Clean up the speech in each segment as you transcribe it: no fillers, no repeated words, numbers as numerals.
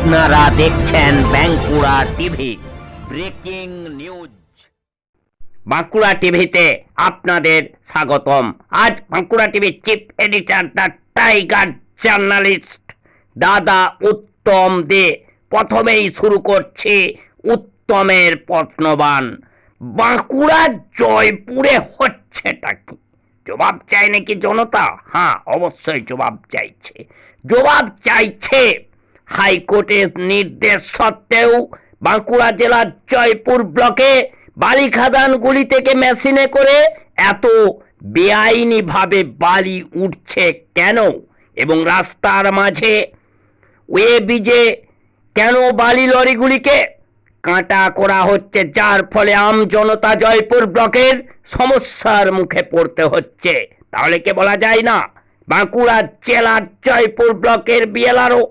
আপনারা দেখছেন Bankura TV breaking news. Bankura টিভিতে আপনাদের স্বাগতম। আজ বাঁকুড়া টিভির chief editor the tiger journalist দাদা উত্তম দে। প্রথমেই শুরু করছি উত্তমের প্রশ্নবাণ। বাঁকুড়া জয়পুরে হচ্ছেটা কি? জবাব চাই নাকি জনতা? হ্যাঁ, অবশ্যই জবাব চাইছে। জবাব চাইছে হাইকোর্টের নির্দেশ সত্ত্বেও বাঁকুড়া জেলার জয়পুর ব্লকে বালি খাদানগুলি থেকে মেশিনে করে এত বেআইনিভাবে বালি উঠছে কেন, এবং রাস্তার মাঝে ওয়ে ব্রিজে কেন বালি লরিগুলিকে কাটা করা হচ্ছে, যার ফলে আম জনতা জয়পুর ব্লকের সমস্যার মুখে পড়তে হচ্ছে। তাহলে কে বলা যায় না বাঁকুড়া জেলার জয়পুর ব্লকের বিএলআরও,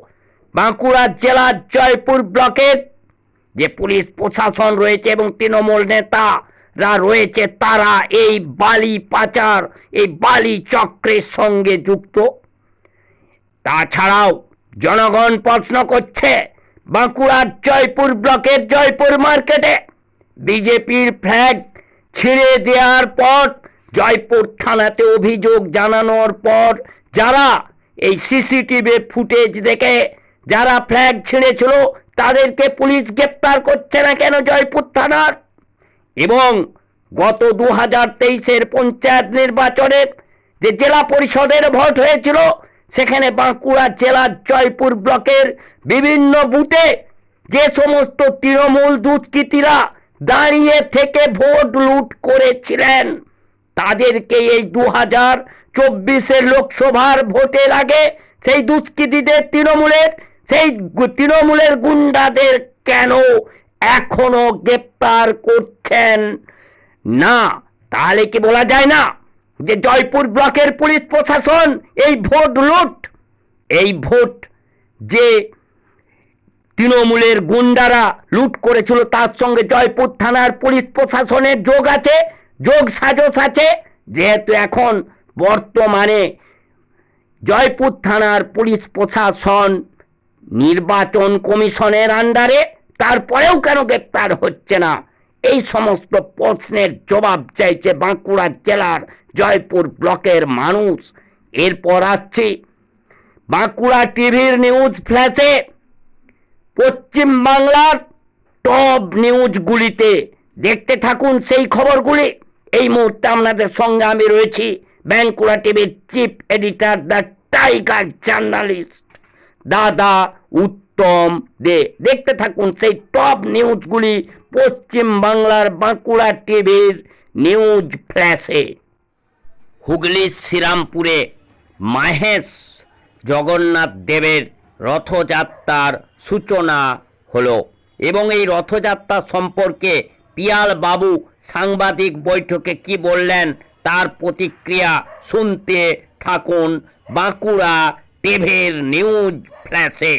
বাঁকুড়া জেলার জয়পুর ব্লকের যে পুলিশ প্রশাসন রয়েছে এবং তৃণমূল নেতারা রয়েছে, তারা এই বালি পাচার, এই বালি চক্রের সঙ্গে যুক্ত। তাছাড়াও জনগণ প্রশ্ন করছে, বাঁকুড়ার জয়পুর ব্লকের জয়পুর মার্কেটে বিজেপির ফ্ল্যাগ ছিঁড়ে দেওয়ার পর জয়পুর থানাতে অভিযোগ জানানোর পর যারা এই সিসিটিভি ফুটেজ দেখে যারা ফ্ল্যাগ ছিঁড়েছিল তাদেরকে পুলিশ গ্রেপ্তার করছে না কেন জয়পুর থানার? এবং গত 2023-এর পঞ্চায়েত নির্বাচনের যে জেলা পরিষদের ভোট হয়েছিল, সেখানে বাঁকুড়া জেলার জয়পুর ব্লকের বিভিন্ন বুথে যে সমস্ত তৃণমূল দুষ্কৃতীরা দাঁড়িয়ে থেকে ভোট লুট করেছিলেন, তাদেরকে এই 2024-এর লোকসভার ভোটের আগে সেই দুষ্কৃতীদের তৃণমূলের গুন্ডাদের কেন এখনো গ্রেপ্তার করছেন না? তাহলে কি বলা যায় না যে জয়পুর ব্লকের পুলিশ প্রশাসন এই ভোট লুট, এই ভোট যে তৃণমূলের গুন্ডারা লুট করেছিল তার সঙ্গে জয়পুর থানার পুলিশ প্রশাসনের যোগ আছে, যোগ সাজস আছে? যেহেতু এখন বর্তমানে জয়পুর থানার পুলিশ প্রশাসন নির্বাচন কমিশনের আন্ডারে, তারপরেও কেন গ্রেপ্তার হচ্ছে না? এই সমস্ত প্রশ্নের জবাব চাইছে বাঁকুড়া জেলার জয়পুর ব্লকের মানুষ। এরপর আসছি বাঁকুড়া টিভির নিউজ ফ্ল্যাশে পশ্চিম বাংলার টপ নিউজগুলিতে। দেখতে থাকুন সেই খবরগুলি। এই মুহূর্তে আপনাদের সঙ্গে আমি রয়েছি বাঁকুড়া টিভির chief editor the tiger journalist দাদা উত্তম দে। দেখতে থাকুন সেই টপ নিউজগুলি পশ্চিম বাংলার বাঁকুড়া টিভির নিউজ ফ্ল্যাশে। হুগলির শ্রীরামপুরে মাহেশ জগন্নাথ দেবের রথযাত্রার সূচনা হলো, এবং এই রথযাত্রা সম্পর্কে পিয়াল বাবু সাংবাদিক বৈঠকে কি বললেন তার প্রতিক্রিয়া শুনতে থাকুন বাঁকুড়া টিভির নিউজ ফ্ল্যাশে।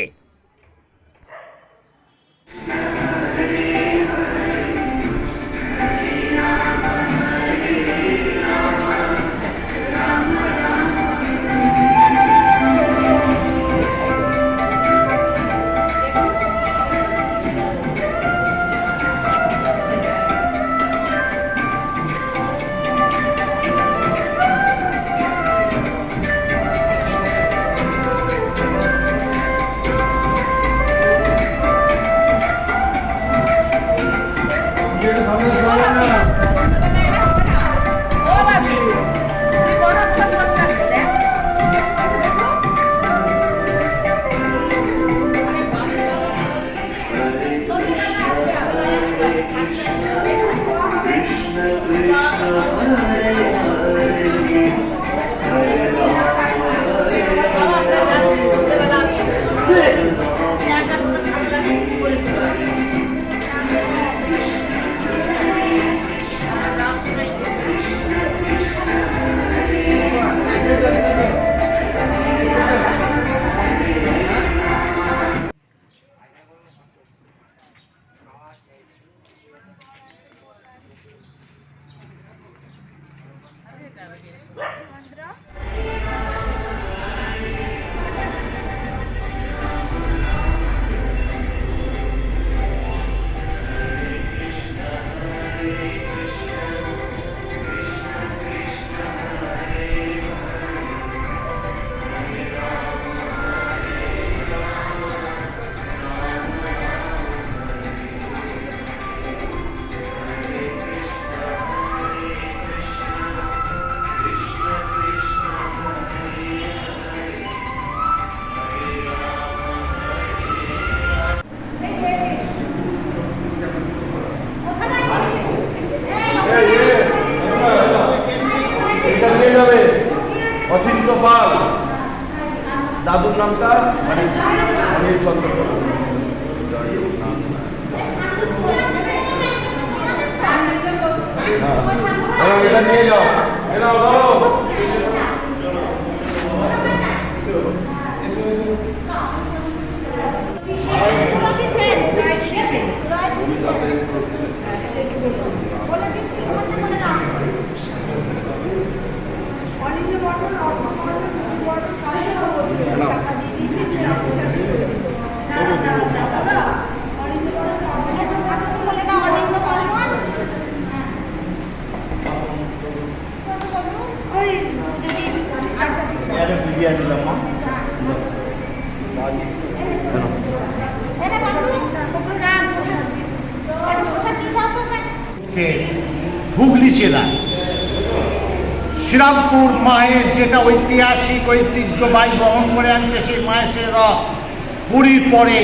অচিন্ত পাল, দাদুর নামটা মানে অনিল চন্দ্র পাল। এটা নিয়ে যাও, এনাও ধরো। হুগলি জেলায় শ্রীরামপুর মাহেশ, যেটা ঐতিহাসিক ঐতিহ্যবাহী বহন করে আনছে, সেই মাহেশের রথ পুরীর পরে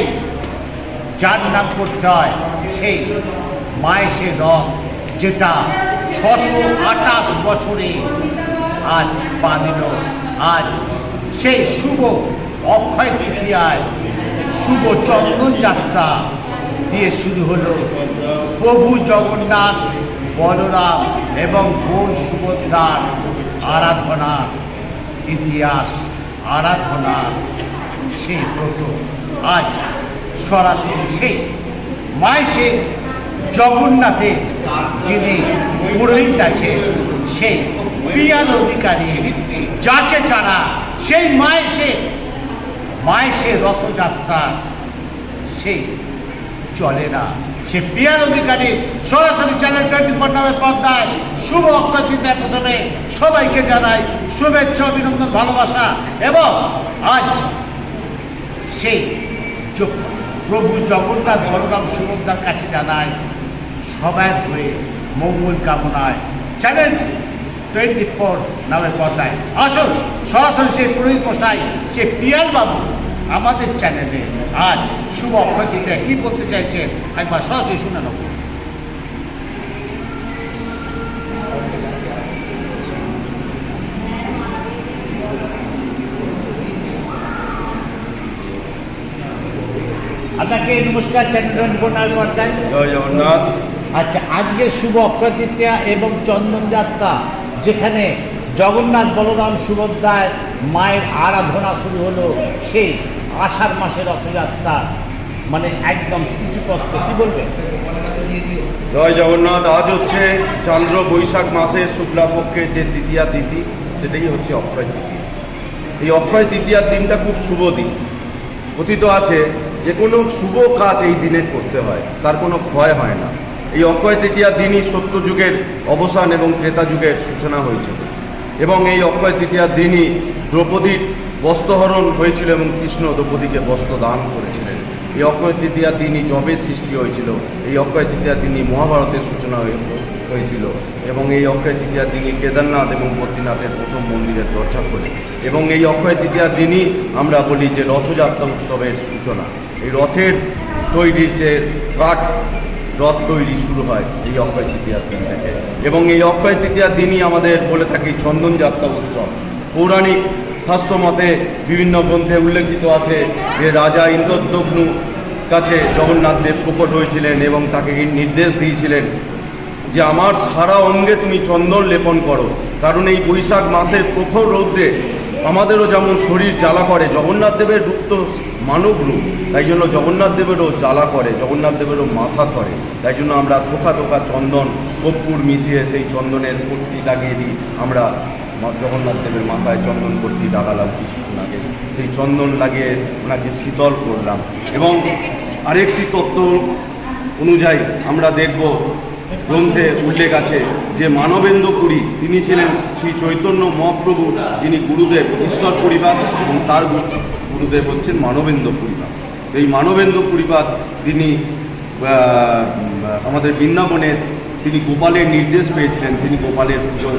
যার নাম করতে হয় সেই মাহেশের রথ, যেটা 628 বছরে আজ পা দিল। আজ সেই শুভ অক্ষয় তৃতীয়ায় শুভ চন্দন যাত্রা দিয়ে শুরু হলো প্রভু জগন্নাথ, বলরাম এবং বোন সুভদ্রার আরাধনা, ইতিহাস আরাধনা সেই ব্রত আজ সরাসরি সেই মায়েশে জগন্নাথের যিনি পুরোহিত আছে, সেই পিয়াল অধিকারী, যাকে ছাড়া সেই মায়েশে রথযাত্রা সেই চলে না। সে পিয়াল অধিকারী সরাসরি চ্যানেল 24 নামের পর্দায় শুভ অক্ষয় তৃতীয়া প্রথমে সবাইকে জানাই শুভেচ্ছা, অভিনন্দন, ভালোবাসা। এবং আজ সেই প্রভু জগন্নাথ, বলরাম, সুভদ্রার কাছে জানাই সবার হয়ে মঙ্গল কামনায় চ্যানেল 24 নামের পর্দায় আসুন সরাসরি সেই পুরোহিত মশাই, সে পিয়াল বাবু আমাদের চ্যানেলে আজ শুভ অক্ষয় তৃতীয়া কি বলতে চাইছে একবার সরাসরি শুনে নেব। আপনাকে নমস্কার, চ্যানেল 24 নামের পর্দায় জয় জগন্নাথ। আচ্ছা, আজকে শুভ অক্ষয় তৃতীয়া এবং চন্দন যাত্রা, যেখানে জগন্নাথ, বলরাম, সুভদ্রায় মায়ের আরাধনা শুরু হলো, সেই আষাঢ় মাসের রথযাত্রা মানে একদম সূচিপত্র, কি বলবেন? জয় জগন্নাথ। আজ হচ্ছে চন্দ্র বৈশাখ মাসের শুক্লাপক্ষের যে তৃতীয়া তিথি, সেটাই হচ্ছে অক্ষয় তৃতীয়া। এই অক্ষয় তৃতীয়ার দিনটা খুব শুভ দিন। কথিত আছে যে কোনো শুভ কাজ এই দিনে করতে হয়, তার কোনো ক্ষয় হয় না। এই অক্ষয় তৃতীয়ার দিনই সত্যযুগের অবসান এবং ত্রেতা যুগের সূচনা হয়েছিল। এবং এই অক্ষয় তৃতীয়ার দিনই দ্রৌপদীর বস্ত্রহরণ হয়েছিল এবং কৃষ্ণ দ্রৌপদীকে বস্ত্র দান করেছিলেন। এই অক্ষয় তৃতীয়ার দিনই জবের সৃষ্টি হয়েছিল। এই অক্ষয় তৃতীয়ার দিনই মহাভারতের সূচনা হয়েছিল। এবং এই অক্ষয় তৃতীয়ার দিনই কেদারনাথ এবং বদ্রীনাথের প্রথম মন্দিরের দরজা খোলে। এবং এই অক্ষয় তৃতীয়ার দিনই আমরা বলি যে রথযাত্রা উৎসবের সূচনা। এই রথের তৈরির যে কাঠ, রথ তৈরি শুরু হয় এই অক্ষয় তৃতীয়ার দিন থেকে। এবং এই অক্ষয় তৃতীয়ার দিনই আমাদের বলে থাকি চন্দন যাত্রা উৎসব। পৌরাণিক শাস্ত্রমতে বিভিন্ন গ্রন্থে উল্লেখিত আছে যে রাজা ইন্দ্রদ্যম্নু কাছে জগন্নাথ দেব প্রকট হয়েছিলেন এবং তাকে নির্দেশ দিয়েছিলেন যে আমার সারা অঙ্গে তুমি চন্দন লেপন করো, কারণ এই বৈশাখ মাসের প্রখর রৌদ্রে আমাদেরও যেমন শরীর জ্বালা করে, জগন্নাথ দেবের রূপ তো মানব রূপ, তাই জন্য জগন্নাথ দেবেরও জ্বালা করে, জগন্নাথ দেবেরও মাথা ধরে। তাই জন্য আমরা থোকা থোকা চন্দন, কর্পূর মিশিয়ে সেই চন্দনের পট্টি লাগিয়ে দিই। আমরা জগন্নাথ দেবের মাথায় চন্দন পট্টি লাগালাম কিছুক্ষণ আগে, সেই চন্দন লাগিয়ে ওনাকে শীতল করলাম। এবং আরেকটি তত্ত্ব অনুযায়ী আমরা দেখব গ্রন্থে উল্লেখ আছে যে মানবেন্দ্র পুরী তিনি ছিলেন শ্রী চৈতন্য মহাপ্রভু, যিনি গুরুদেব ঈশ্বর পরিবার এবং তার গুরুদেব হচ্ছেন মানবেন্দ্র পরিবার। এই মানবেন্দ্র পরিবার তিনি আমাদের বৃন্দাবনে তিনি গোপালের নির্দেশ পেয়েছিলেন, তিনি গোপালের পুজো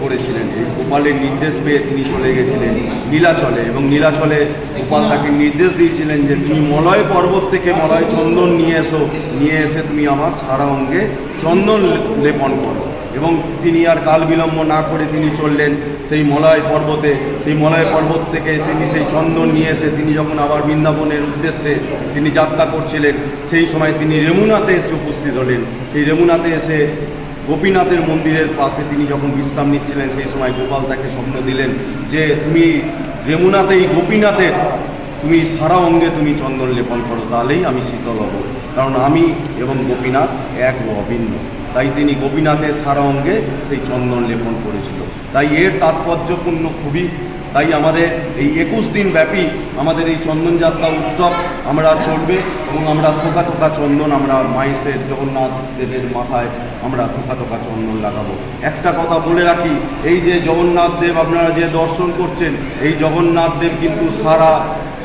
করেছিলেন। এই গোপালের নির্দেশ পেয়ে তিনি চলে গেছিলেন নীলাচলে, এবং নীলাচলে গোপাল তাকে নির্দেশ দিয়েছিলেন যে তুমি মলয় পর্বত থেকে মলয় চন্দন নিয়ে এসো, নিয়ে এসে তুমি আমার সারা অঙ্গে চন্দন লেপন করো। এবং তিনি আর কাল বিলম্ব না করে তিনি চললেন সেই মলয় পর্বতে, সেই মলয় পর্বত থেকে তিনি সেই চন্দন নিয়ে এসে তিনি যখন আবার বৃন্দাবনের উদ্দেশ্যে তিনি যাত্রা করছিলেন, সেই সময় তিনি রেমুনাতে এসে উপস্থিত হলেন। সেই রেমুনাতে এসে গোপীনাথের মন্দিরের পাশে তিনি যখন বিশ্রাম নিচ্ছিলেন, সেই সময় গোপাল তাকে স্বপ্ন দিলেন যে তুমি রেমুনাতে এই গোপীনাথের তুমি সারা অঙ্গে তুমি চন্দন লেপন করো, তাহলেই আমি শীতল হব, কারণ আমি এবং গোপীনাথ এক ও অভিন্ন। তাই তিনি গোপীনাথের সারা অঙ্গে সেই চন্দন লেপন করেছিল। তাই এর তাৎপর্যপূর্ণ খুবই। তাই আমাদের এই 21 দিন ব্যাপী আমাদের এই চন্দনযাত্রা উৎসব আমরা চলবে এবং আমরা থোকা থোকা চন্দন আমরা মায়ের জগন্নাথ দেবের মাথায় আমরা থোকা থোকা চন্দন লাগাবো। একটা কথা বলে রাখি, এই যে জগন্নাথ দেব আপনারা যে দর্শন করছেন, এই জগন্নাথ দেব কিন্তু সারা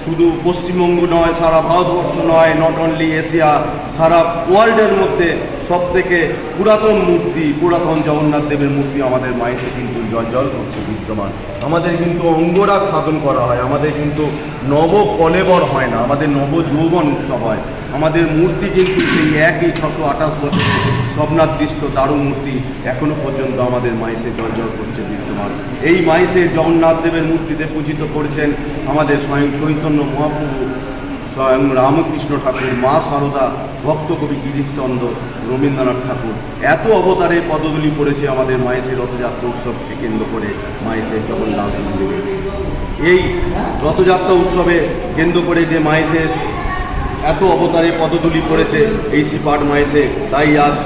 শুধু পশ্চিমবঙ্গ নয়, সারা ভারতবর্ষ নয়, নট অনলি এশিয়া, সারা ওয়ার্ল্ডের মধ্যে সবথেকে পুরাতন মূর্তি, পুরাতন জগন্নাথ দেবের মূর্তি আমাদের মায়েসে কিন্তু জল করছে বিদ্যমান। আমাদের কিন্তু অঙ্গরাগ সাধন করা হয়, আমাদের কিন্তু নব কলেবর হয় না, আমাদের নব যৌবন উৎসব হয়। আমাদের মূর্তি কিন্তু সেই একই 628 বছর স্বপ্নাদৃষ্ট দারুণ মূর্তি এখনও পর্যন্ত আমাদের মায়েসে জল করছে বিদ্যমান। এই মায়েসে জগন্নাথ দেবের মূর্তিতে পূজিত করেছেন আমাদের স্বয়ং চৈতন্য মহাপ্রভু, স্বয়ং রামকৃষ্ণ ঠাকুর, মা সারদা, ভক্তকবি গিরিশচন্দ্র, রবীন্দ্রনাথ ঠাকুর। এত অবতারের পদধূলি পড়েছে আমাদের মায়েসের রথযাত্রা উৎসবকে কেন্দ্র করে মায়েসের জগন্নাথ মন্দিরে। এই রথযাত্রা উৎসবে কেন্দ্র করে যে মায়েসের এত অবতারের পদধূলি পড়েছে এই শ্রীপাঠ মায়েসে, তাই আজ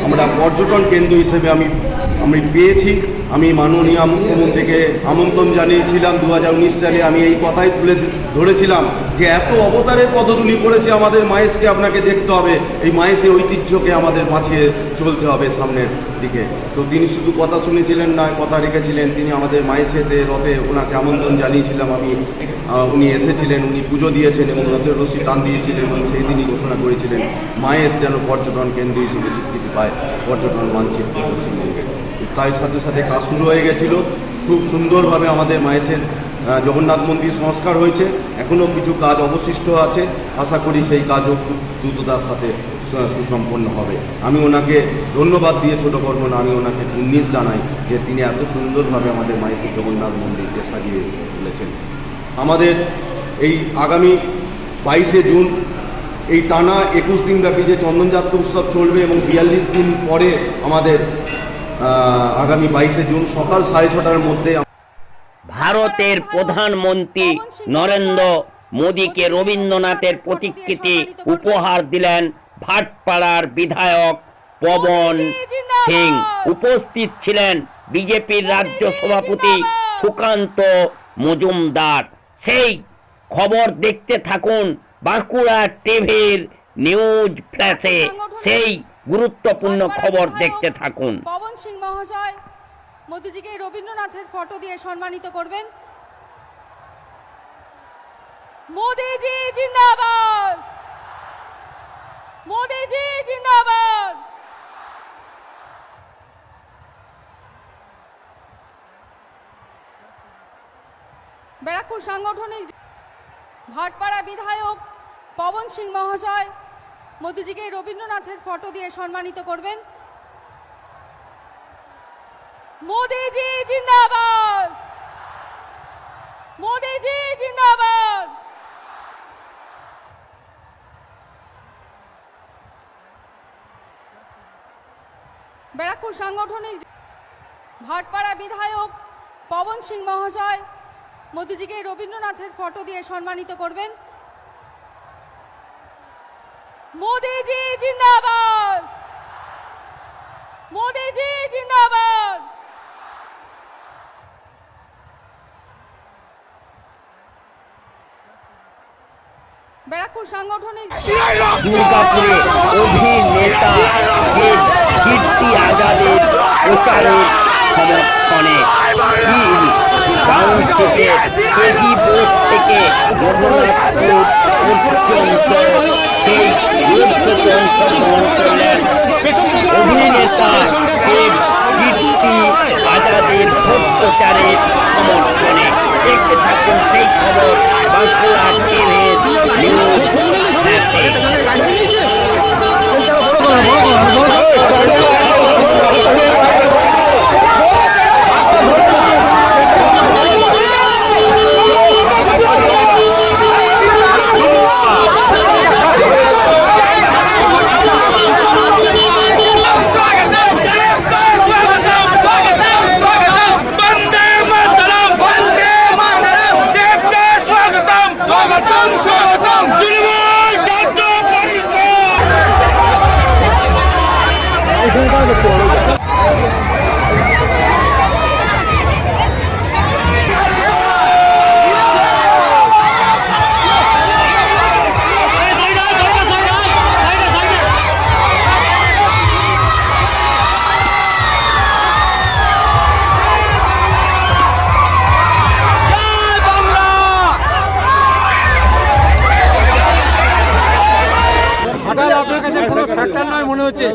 আমরা পর্যটন কেন্দ্র হিসেবে আমি পেয়েছি। আমি মাননীয় মুখ্যমন্ত্রীকে আমন্ত্রণ জানিয়েছিলাম 2019 সালে। আমি এই কথাই তুলে ধরেছিলাম যে এত অবতারের পদধূলি পড়েছে আমাদের মায়েসকে আপনাকে দেখতে হবে, এই মায়েসের ঐতিহ্যকে আমাদের বাঁচিয়ে চলতে হবে সামনের দিকে। তো তিনি শুধু কথা শুনেছিলেন না, কথা রেখেছিলেন। তিনি আমাদের মায়েসেতে রথে ওনাকে আমন্ত্রণ জানিয়েছিলাম আমি, উনি এসেছিলেন, উনি পুজো দিয়েছেন এবং রথের রশি টান দিয়েছিলেন এবং সেই দিনই ঘোষণা করেছিলেন মায়েস যেন পর্যটন কেন্দ্র হিসেবে স্বীকৃতি পায়, পর্যটন মানচিত্র পশ্চিমবঙ্গে। তাই সাথে সাথে কাজ শুরু হয়ে গেছিল। খুব সুন্দরভাবে আমাদের মায়েসের জগন্নাথ মন্দির সংস্কার হয়েছে, এখনও কিছু কাজ অবশিষ্ট আছে। আশা করি সেই কাজও খুব দ্রুততার সাথে সুসম্পন্ন হবে। আমি ওনাকে ধন্যবাদ দিয়ে ছোটো করবো না, আমি ওনাকে উন্নীস জানাই যে তিনি এত সুন্দরভাবে আমাদের মায়েসের জগন্নাথ মন্দিরকে সাজিয়ে তুলেছেন। আমাদের এই আগামী 22শে জুন এই টানা 21 দিন ব্যাপী যে চন্দনযাত্রা উৎসব চলবে এবং 42 দিন পরে আমাদের আগামী 22শে জুন সকাল 6:30টার মধ্যে ভারতের প্রধানমন্ত্রী নরেন্দ্র মোদীকে রবীন্দ্রনাথের প্রতিকৃতি উপহার দিলেন ভাটপাড়ার বিধায়ক পবন সিং। উপস্থিত ছিলেন বিজেপির রাজ্য সভাপতি সুকান্ত মজুমদার। সেই খবর দেখতে থাকুন বাঁকুড়া টিভির নিউজ ফ্ল্যাশে, সেই গুরুত্বপূর্ণ খবর দেখতে থাকুন। পবন সিং মহাশয় মোদিজিকে রবীন্দ্রনাথের ফটো দিয়ে সম্মানিত করবেন। মোদিজি জিন্দাবাদ, মোদিজি জিন্দাবাদ। ব্যারাকপুর সাংগঠনিক ভাটপাড়া বিধায়ক পবন সিং মহাশয় মোদিজিকে রবীন্দ্রনাথের ফটো দিয়ে সম্মানিত করবেন। মোদিজি জিন্দাবাদ, মোদিজি জিন্দাবাদ। ব্যারাকপুর সাংগঠনিক ভাটপাড়া বিধায়ক পবন সিং মহাশয় মোদিজিকে রবীন্দ্রনাথের ফটো দিয়ে সম্মানিত করবেন। মোদিজি জিন্দাবাদ, মোদিজি জিন্দাবাদ। ব্যারাকপুর সাংগঠনিক দুর্গাপুরে অভিনেতা কীর্তি আজাদের প্রচারের সমর্থনে টাউনশিপের কেজি বোর্ড থেকে জগন্নাথপুর পর্যন্ত সেই রোড শোতে অংশগ্রহণ করলেন অভিনেতা কীর্তি আজাদের ভোট প্রচারের সমর্থনে। দেখতে থাকুন সেই খবর বাঁকুড়া টিভির নিউজ ফ্ল্যাশে। হচ্ছে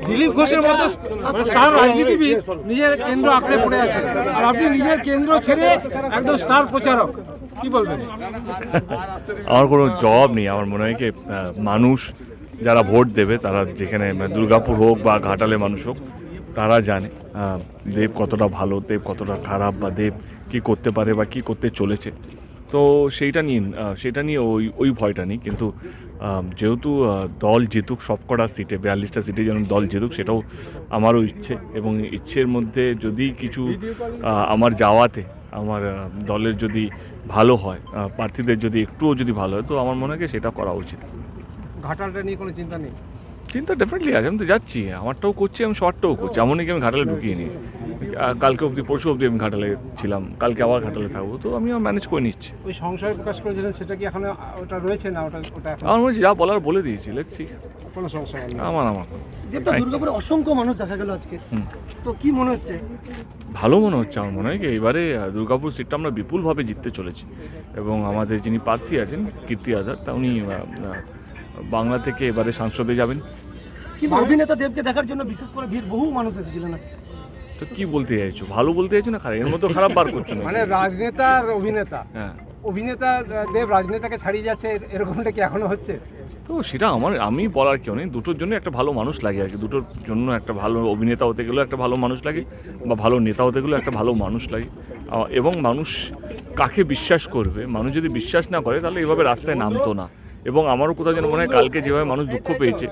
দিলীপ ঘোষের মতো মানে স্টার রাজনীতিবিদ নিজের কেন্দ্র আঁকড়ে পড়ে আছে, আর আপনি নিজের কেন্দ্র ছেড়ে একদম স্টার প্রচারক, কি বলবেন? আমার কোনো জবাব নেই। আমার মনে হয় কি মানুষ যারা ভোট দেবে তারা যেখানে দুর্গাপুর হোক বা ঘাটালে মানুষ হোক তারা জানে দেব কতটা ভালো, দেব কতটা খারাপ, বা দেব কী করতে পারে বা কী করতে চলেছে। তো সেইটা নিয়ে ওই ভয়টা নেই। কিন্তু যেহেতু দল জিতুক সবকটা সিটে, 42টা সিটে যেন দল জিতুক, সেটাও আমারও ইচ্ছে। এবং ইচ্ছের মধ্যে যদি কিছু আমার যাওয়াতে আমার দলের যদি ভালো হয়, প্রার্থীদের যদি একটুও যদি ভালো হয়, তো আমার মনে হয় সেটা করা উচিত। ঘাটালটা নিয়ে কোনো চিন্তা নেই? চিন্তা ডেফিনেটলি আছে, আমি তো যাচ্ছি, আমারটাও করছি, আমি শর্টটাও করছি। এমনই কি আমি ঘাটালে ঢুকিয়ে নিই, কালকে অবধি পরশু অবধি আমি ঘাটালে ছিলাম, কালকে আবার ঘাটালে থাকবো, তো আমি ম্যানেজ করে নিচ্ছি। ওই সংশয় প্রকাশ করেছিলেন, সেটা কি এখন ওটা রয়েছে না? ওটা আমার মনে হচ্ছে যা বলার বলে দিয়েছি, লেটসি। কোনো সমস্যা নেই আমার দেবদা, দুর্গাপুরে অসংখ্য মানুষ দেখা গেল আজকে, তো কি মনে হচ্ছে? ভালো মনে হচ্ছে। আমার মনে হয় কি এবারে দুর্গাপুর সিটটা আমরা বিপুলভাবে জিততে চলেছি, এবং আমাদের যিনি প্রার্থী আছেন কীর্তি আজাদ, তা উনি বাংলা থেকে এবারে সংসদে যাবেন। কিন্তু অভিনেতা দেবকে দেখার জন্য বিশেষ করে ভিড়, বহু মানুষ এসেছিলেন আজকে। তো কি বলতে চাইছো, ভালো বলতে চাইছো না খারাপ? এর মধ্যে খারাপ বার করছো না? মানে রাজনেতা আর অভিনেতা, হ্যাঁ, অভিনেতা দেব রাজনেতাকে ছাড়িয়ে যাচ্ছে, এরকমটা কি এখনো হচ্ছে? তো সেটা আমি বলার কেউ নেই। দুটোর জন্য একটা ভালো মানুষ লাগে আর কি। দুটোর জন্য একটা ভালো অভিনেতা হতে গেলেও একটা ভালো মানুষ লাগে, বা ভালো নেতা হতে গেলেও একটা ভালো মানুষ লাগে। এবং মানুষ কাকে বিশ্বাস করবে, মানুষ যদি বিশ্বাস না করে তাহলে এভাবে রাস্তায় নামতো না। এবং আমারও কোথাও যেন মনে হয় কালকে যেভাবে মানুষ দুঃখ পেয়েছে,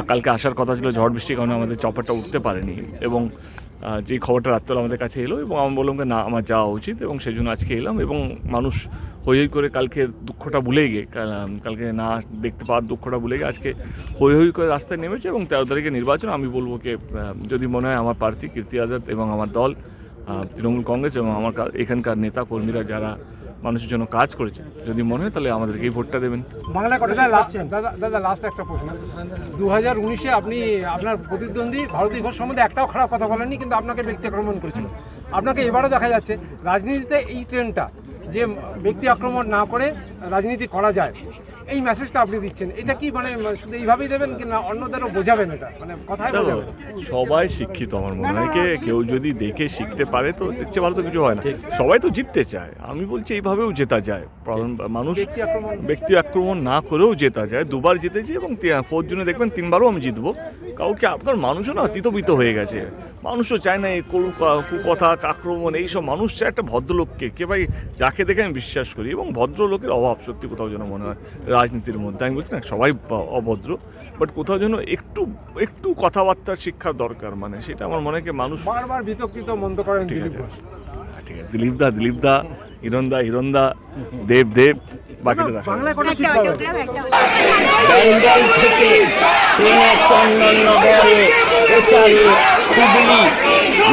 কালকে আসার কথা ছিল, ঝড় বৃষ্টির কারণে আমাদের চপারটা উঠতে পারেনি, এবং যেই খবরটা রাত্রে আমাদের কাছে এলো, এবং আমি বললাম যে না, আমার যাওয়া উচিত, এবং সেই জন্য আজকে এলাম। এবং মানুষ হই হই করে কালকের দুঃখটা ভুলে গিয়ে, কালকে না দেখতে পাওয়ার দুঃখটা ভুলে গিয়ে আজকে হই হই করে রাস্তায় নেমেছে। এবং 13 তারিখে নির্বাচন, আমি বলবো কি যদি মনে হয় আমার প্রার্থী কীর্তি আজাদ এবং আমার দল তৃণমূল কংগ্রেস এবং আমার এখানকার নেতা কর্মীরা যারা মানুষের জন্য কাজ করেছে, যদি মনে হয় তাহলে আমাদেরকেই ভোটটা দেবেন। বাংলা কথা দাদা লাস্ট একটা প্রশ্ন। 2019-এ আপনি আপনার প্রতিদ্বন্দ্বী ভারতী ঘোষ সম্বন্ধে একটাও খারাপ কথা বলেননি, কিন্তু আপনাকে ব্যক্তি আক্রমণ করেছিল। আপনাকে এবারও দেখা যাচ্ছে রাজনীতিতে এই ট্রেন্ডটা, যে ব্যক্তি আক্রমণ না করে রাজনীতি করা যায়, এই মেসেজটা আপনি দিচ্ছেন। এটা কি মানে শুধু এইভাবেই দেবেন কি না অন্যদেরও বোঝাবেন? এটা মানে কথায় বোঝাবেন? সবাই শিক্ষিত, আমার মনে হয় কেউ যদি দেখে শিখতে পারে তো দেখছে, ভালো তো কিছু হয় না। সবাই তো জিততে চায়, আমি বলছি এইভাবেও জেতা যায়। মানুষ ব্যক্তি আক্রমণ না করেও জেতা যায়। দুবার জিতেছি, এবং 4th জুনে দেখবেন 3বারও আমি জিতবো। কাউকে আপনার মানুষও না তিতবিত হয়ে গেছে, মানুষও চায় না এই কুকথা আক্রমণ, এইসব। মানুষ চায় একটা ভদ্রলোককে, কে ভাই যাকে দেখে আমি বিশ্বাস করি, এবং ভদ্রলোকের অভাব সত্যি কোথাও যেন মনে হয় রাজনীতির মধ্যে। আমি বলছি না সবাই অভদ্র, বাট কোথাও যেন একটু কথাবার্তার শিক্ষার দরকার, মানে সেটা আমার মনে হয় মানুষ বারবার বিতর্কিত মন্দ করেন। ঠিক আছে, ঠিক আছে, দিলীপদা, হিরণদা, দেব, বাকিটা দেখা বেঙ্গল থেকে ট্রেনে চন্দননগরে উচারি হুগলি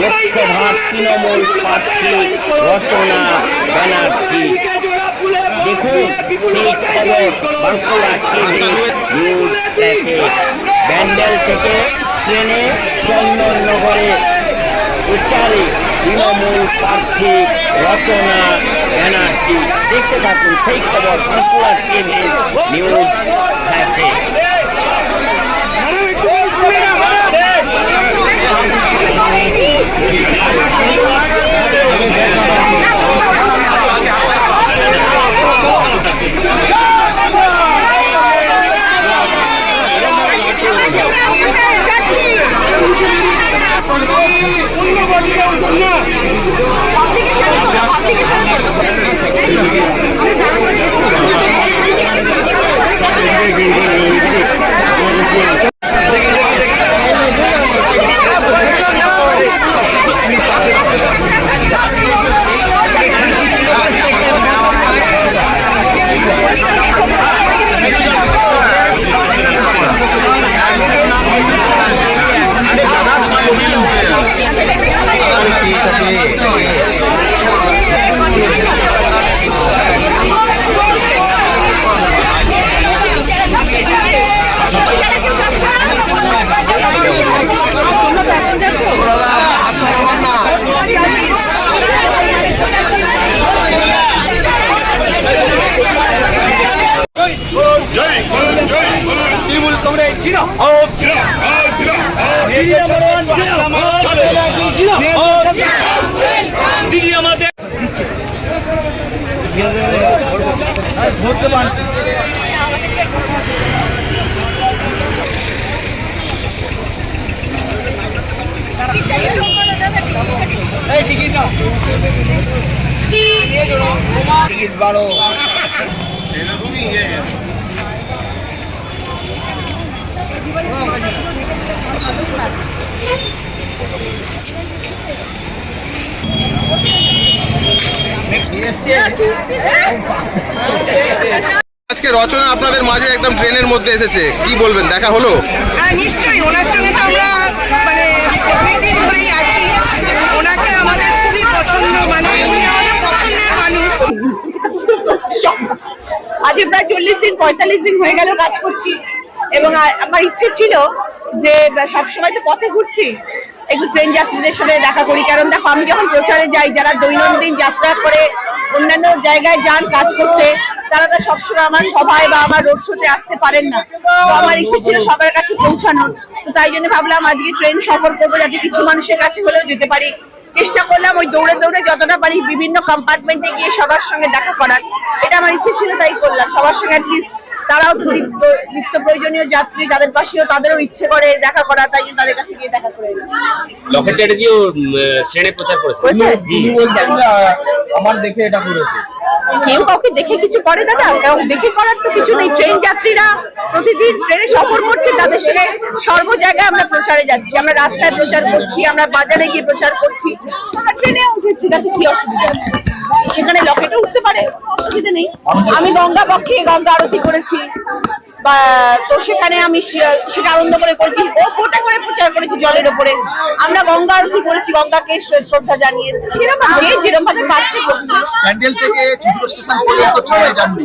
লোকসভা তৃণমূল প্রার্থী রচনা ব্যানার্জি। দেখুন সেই খবর বাঁকুড়া টিভি নিউজ থেকে। ব্যান্ডেল থেকে ট্রেনে চন্দননগরে উচারি তৃণমূল প্রার্থী রচনা ব্যানার্জি। দেখতে থাকুন সেই খবর বাঁকুড়া টিভি নিউজ থেকে। ঠিক আছে। আজকে রচনা আপনাদের মাঝে একদম ট্রেনের মধ্যে এসেছে, কি বলবেন, দেখা হলো? হ্যাঁ নিশ্চয়ই, ওনার সঙ্গে তো আমরা মানে অনেকদিন ধরেই আছি। ওনাকে আমাদের খুবই পছন্দ, মানে উনি আমাদের পছন্দের মানুষ। আজকে প্রায় 40-45 দিন হয়ে গেল কাজ করছি, এবং আমার ইচ্ছে ছিল যে সবসময় তো পথে ঘুরছি, একটু ট্রেন যাত্রীদের সাথে দেখা করি। কারণ দেখো, আমি যখন প্রচারে যাই, যারা দৈনন্দিন যাত্রা করে অন্যান্য জায়গায় যান কাজ করতে, তারা তো সবসময় আমার সভায় বা আমার রোড শোতে আসতে পারেন না। তো আমার ইচ্ছে ছিল সবার কাছে পৌঁছানোর, তো তাই জন্য ভাবলাম আজকে ট্রেন সফর করবো, যাতে কিছু মানুষের কাছে হলেও যেতে পারি। চেষ্টা করলাম ওই দৌড়ে দৌড়ে যতটা পারি বিভিন্ন কম্পার্টমেন্টে গিয়ে সবার সঙ্গে দেখা করার, এটা আমার ইচ্ছে ছিল, তাই করলাম। সবার সঙ্গে অ্যাটলিস্ট, তারাও তো নিত্য প্রয়োজনীয় যাত্রী, তাদের পাশেও তাদেরও ইচ্ছে করে দেখা করা, তাই জন্য তাদের কাছে গিয়ে দেখা করে এলাম। লকেট চ্যাটার্জিও ট্রেনে প্রচার করেছে। আমার দেখে এটা করেছে। কেউ কাউকে দেখে কিছু করে দাদা? দেখে করার তো কিছু নেই। ট্রেন যাত্রীরা প্রতিদিন ট্রেনে সফর করছে, তাদের সঙ্গে সর্ব জায়গায় আমরা প্রচারে যাচ্ছি। আমরা রাস্তায় প্রচার করছি, আমরা বাজারে গিয়ে প্রচার করছি, আমরা ট্রেনে উঠেছি, তাতে কি অসুবিধা আছে? সেখানে লকেটে উঠতে পারে, অসুবিধা নেই। আমি গঙ্গা পক্ষে গঙ্গা আরতি করেছি, বা তো সেখানে আমি সেটা আনন্দ করে করেছি। ও ফোটা করে প্রচার করেছি জলের ওপরে, আমরা গঙ্গা আরতি করেছি, গঙ্গাকে শ্রদ্ধা জানিয়ে। সেরকম যে যেরকম ভাবে পারছে করছে। প্যান্ডেল থেকে চুচুড়ো স্টেশন পর্যন্ত ট্রেনে জার্নি,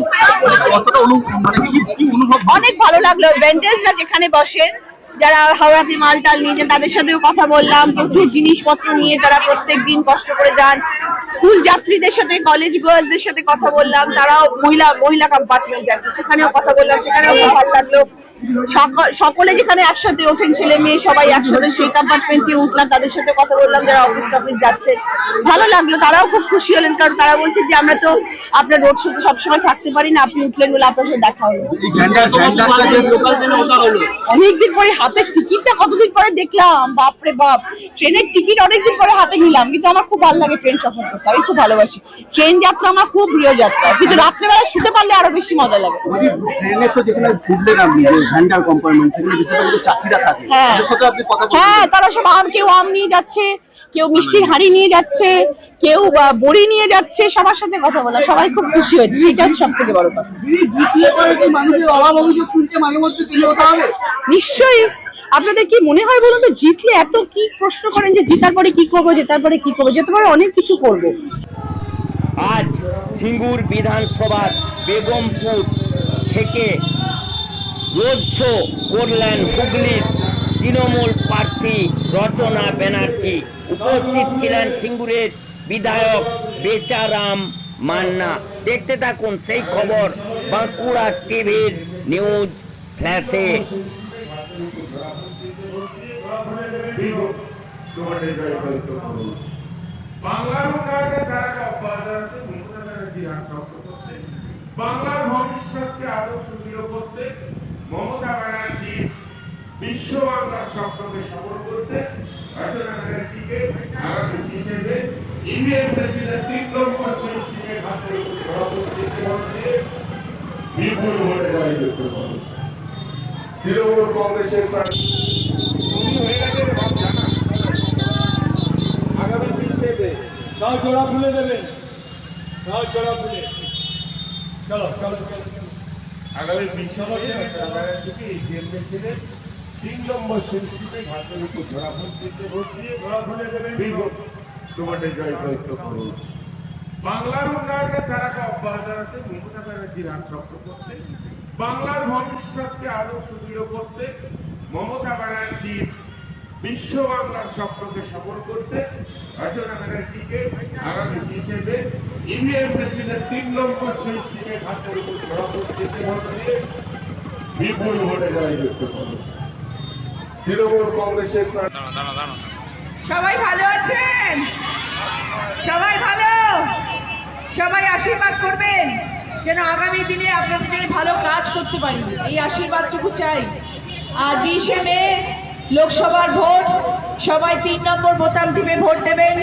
কতটা মানে কি অনুভব? অনেক ভালো লাগলো। ভেন্ডার্সরা যেখানে বসেন, যারা হাওড়াতে মাল টাল নিয়ে যান, তাদের সাথেও কথা বললাম। প্রচুর জিনিসপত্র নিয়ে তারা প্রত্যেকদিন কষ্ট করে যান। স্কুল যাত্রীদের সাথে, কলেজ গার্লসদের সাথে কথা বললাম, তারাও মহিলা কম্পার্টমেন্ট আর কি, সেখানেও কথা বললাম, সেখানেও খুব ভালো লাগলো। সকলে যেখানে একসাথে ওঠেন, ছেলে মেয়ে সবাই একসাথে, সেই কম্পার্টমেন্টে উঠলাম, তাদের সাথে কথা বললাম, যারা অফিস যাচ্ছে। ভালো লাগলো, তারাও খুব খুশি হলেন, কারণ তারা বলছে যে আমরা তো আপনার রোড শোতে সবসময় থাকতে পারি না, আপনি উঠলেন বলে আপনার সাথে দেখা হলো। অনেকদিন পরে হাতের টিকিটটা কতদিন পরে দেখলাম, বাপরে বাপ। ট্রেনের টিকিট অনেকদিন পরে হাতে নিলাম, কিন্তু আমার খুব ভালো লাগে ট্রেন সফর করতে, আমি খুব ভালোবাসি। ট্রেন যাত্রা আমার খুব প্রিয় যাত্রা, কিন্তু রাত্রেবেলা শুতে পারলে আরো বেশি মজা লাগে। ট্রেনে তো যেখানে ঘুরলেন আপনি, ভ্যান্ডার কম্পার্টমেন্ট, সেখানে বেশিরভাগ চাষিরা থাকে, তাদের সাথে আপনি কথা বলছেন? হ্যাঁ, তারা সব কেউ আম নিয়ে যাচ্ছে, কেউ মিষ্টির হাঁড়ি নিয়ে যাচ্ছে, কেউ বড়ি নিয়ে যাচ্ছে, সবার সাথে কথা বলা, সবাই খুব খুশি হয়েছে, সেটা হচ্ছে সব থেকে বড় কথা। মানুষের অভাব অভিযোগ শুনতে মাঝে মধ্যে তুলে ওঠা হবে? নিশ্চয়ই। আপনাদের কি মনে হয় বলুন তো, জিতলে এত কি প্রশ্ন করেন যে জেতার পরে কি করবো, জেতার পরে কি করবো? যেতে পারে অনেক কিছু করবো। আজ সিঙ্গুর বিধানসভার বেগমপুর থেকে রোড শো করলেন হুগলির তৃণমূল প্রার্থী রচনা ব্যানার্জি। উপস্থিত ছিলেন সিঙ্গুরের বিধায়ক বেচারাম মান্না। দেখতে থাকুন সেই খবর বাঁকুড়া টিভির নিউজ ফ্ল্যাশে। বাংলার উন্নয়নে তারা অব্যাহত আছে। মমতা ব্যানার্জির হাত শক্ত করতে, বাংলার ভবিষ্যৎকে আরো সুদৃঢ় করতে, মমতা ব্যানার্জির বিশ্ব বাংলার স্বপ্নকে সফল করতে, রচনা ব্যানার্জিকে আগামী হিসেবে ইন্ডিয়ান প্রেসিডেন্ট 3 নম্বর সুইচটিকে হাতে বিপুল ভোটে জয়যুক্ত করুন। তৃণমূল কংগ্রেসের প্রার্থী হয়ে গেছে, আগামী হিসেবে সব জোড়া খুলে দেবেন, সব জোড়া খুলে। চলো চলো আগামী বিশ্বকাপে প্রেসিডেন্ট 3 নম্বর সুইচটিকে হাতের উপর জোড়া ফুল দিতে বসিয়ে জোড়া খুলে দেবেন, তোমাদের জয়যুক্ত করুন। বাংলার উন্নয়নে তারা অব্যাহত আছে। মমতা ব্যানার্জির হাত শক্ত করতে, বাংলার ভবিষ্যৎকে আরো সুদৃঢ় করতে, মমতা ব্যানার্জির বিশ্ব বাংলার স্বপ্নকে সফল করতে, রচনা ব্যানার্জিকে আগামী হিসেবে ইন্ডিয়ান প্রেসিডেন্ট 3 নম্বর সুইচটিকে হাতের উপর জোড়া দিতে বসিয়ে বিপুল ভোটে জয়যুক্ত করুন। তৃণমূল কংগ্রেসের সবাই ভালো আছেন? সবাই ভালো? সবাই আশীর্বাদ করবেন। যেন আগামী দিনে আপনাদের জন্য ভালো কাজ করতে পারি, এই আশীর্বাদটুকু চাই। আর 20শে মে লোকসভার ভোট, সবাই 3 নম্বর বোতাম টিপে ভোট দেবেন,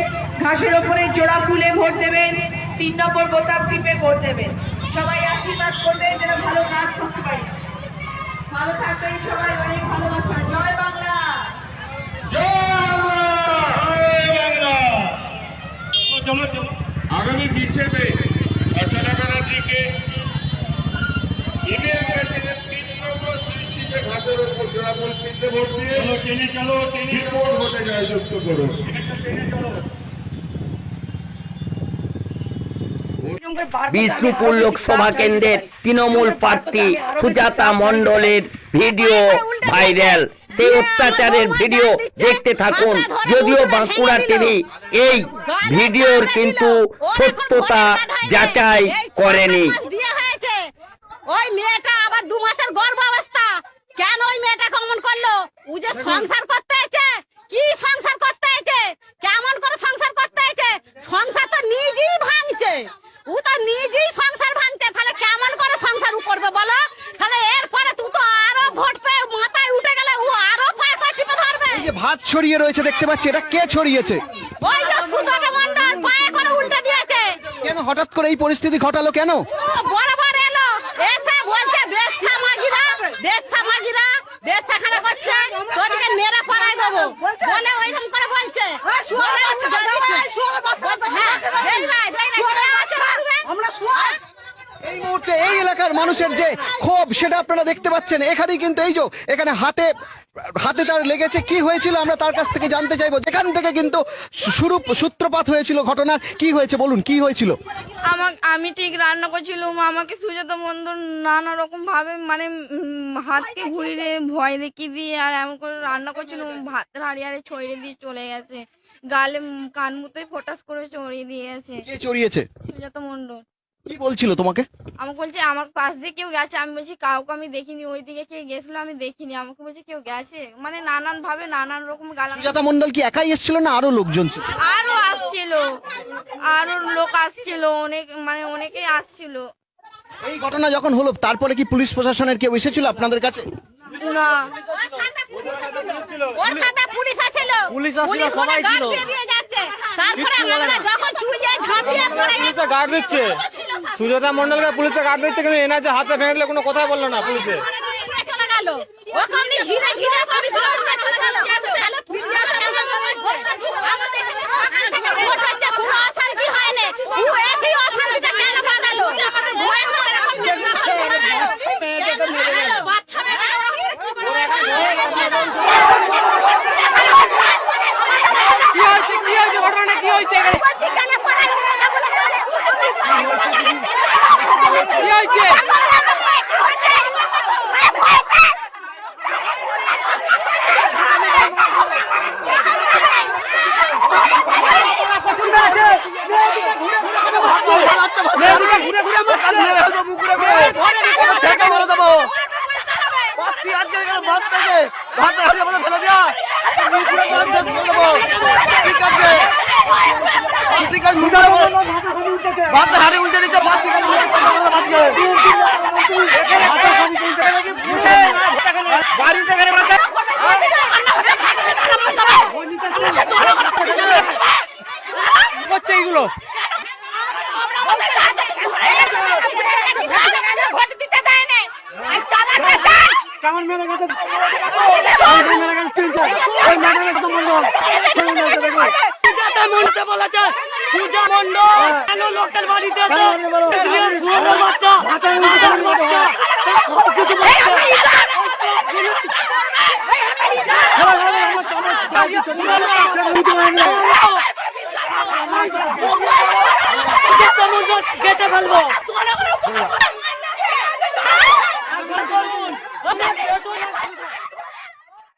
ঘাসের ওপরে জোড়া ফুলে ভোট দেবেন, 3 নম্বর বোতাম টিপে ভোট দেবেন। সবাই আশীর্বাদ করবেন যেন ভালো কাজ করতে পারি। ভালো থাকবেন সবাই, অনেক ভালোবাসা। জয় বাংলা। আগামী 20শে মে অচলা ব্যানার্জিকে ইন্ডিয়ান প্রেসিডেন্ট 3 নম্বর সিটিতে ঘাটের উপর জোড়া ফুল চিনতে ভোট দিয়ে রিপোর্ট ভোটে জয়যুক্ত করুন। বিষ্ণুপুর লোকসভা কেন্দ্রের তৃণমূল প্রার্থী সুজাতা মণ্ডলের ভিডিও ভাইরাল। সেই অত্যাচারের ভিডিও দেখতে থাকুন। যদিও বাঁকুড়া টিভি এই ভিডিওর কিন্তু সত্যতা যাচাই করেনি। ওই মেয়েটা আবার 2 মাসের গর্ভাবস্থা, কেন ওই মেয়েটা কেমন করলো? ও যে সংসার করতে হয়েছে, কি সংসার করতে হয়েছে, কেমন করে সংসার করতে হয়েছে? সংসার তো নিজেই ভাঙছে, ও তো নিজেই সংসার ভাঙছে, তাহলে কেমন করে সংসার করবে বলো? তাহলে এরপরে তুই তো আরো ভোট পেয়ে মাথায় উঠে গেলে ও আরো পায়ে পায়ে টিপে ধরবে। এই যে ভাত ছড়িয়ে রয়েছে দেখতে পাচ্ছি, এটা কে ছড়িয়েছে? ওই যে সুজাতা মণ্ডল পায়ে করে উল্টে দিয়েছে। কেন হঠাৎ করে এই পরিস্থিতি ঘটালো কেন? ও বরাবর এলো, এসে বলছে বেশ্যা মাগিরা বেশ্যা খানা করছে, তোদেরকে মেরে পাড়ায় দেবো বলে ওইরকম করে বলছে। এই মুহূর্তে এই এলাকার মানুষের যে ক্ষোভ সেটা আপনারা দেখতে পাচ্ছেন। এখানেই কিন্তু এই যে এখানে হাতে তার লেগেছে, কি হয়েছিল আমরা তার কাছ থেকে জানতে চাইবো। যেখান থেকে কিন্তু সূত্রপাত হয়েছিল ঘটনার, কি হয়েছে বলুন, কি হয়েছিল? আমি ঠিক রান্না করছিলাম, আমাকে সুজাতা মণ্ডল নানা রকম ভাবে মানে হাতকে ঘুরিয়ে ভয় দেখিয়ে দিয়ে আর এমন করে রান্না করছিলাম, ভাতের হাড়িয়ারে ছড়িয়ে দিয়ে চলে গেছে, গালে কান মুতোয় ফোটাস করে চড়িয়ে দিয়ে গেছে। কে চড়িয়েছে? সুজাতা মণ্ডল। কি বলছিল তোমাকে? আমাকে বলছে আমার পাশ দিয়ে কেউ গেছে, আমি বলছি কাউকে আমি দেখিনি, ওইদিকে কে গেছিল আমি দেখিনি, আমাকে বলছে কেউ গেছে, মানে নানান ভাবে নানান রকম গালাগালি। সুজাতা মণ্ডল কি একাই এসেছিল না আরো লোকজন ছিল? আরো আসছিল, আরো লোক আসছিল, অনেকেই আসছিল। এই ঘটনা যখন হলো তারপরে কি পুলিশ প্রশাসনের কেউ এসেছিল আপনাদের কাছে? না, পুলিশ আসছিল, সবাই ছিল। তারপরে আমরা যখন চুইয়ে ঝাঁপিয়ে পড়ে গেছে, গার্ড দিচ্ছে, সুজাতা মণ্ডলকে পুলিশে গার্ড দিচ্ছে, কিন্তু এনা যে হাতে ভেঙে দিলে কোনো কথাই বললো না পুলিশে। চলে গেল ওখানে ঘিরে ঘিরে সবই চলে গেল। আমাদের এখানে ভোট হচ্ছে, কোনো অশান্তি হয় না, ও একই অশান্তিটা কেন বাঁধালো? আমাদের ভয় করে এরকম বাচ্চা কি হয়েছে ঘটনা, কি হয়েছে কি হয়েছে? হচ্ছে এইগুলো কেমন মেরে গেছে, সুজা মণ্ডল লোকের বাড়িতে বাচ্চা কেটে ফেলবো।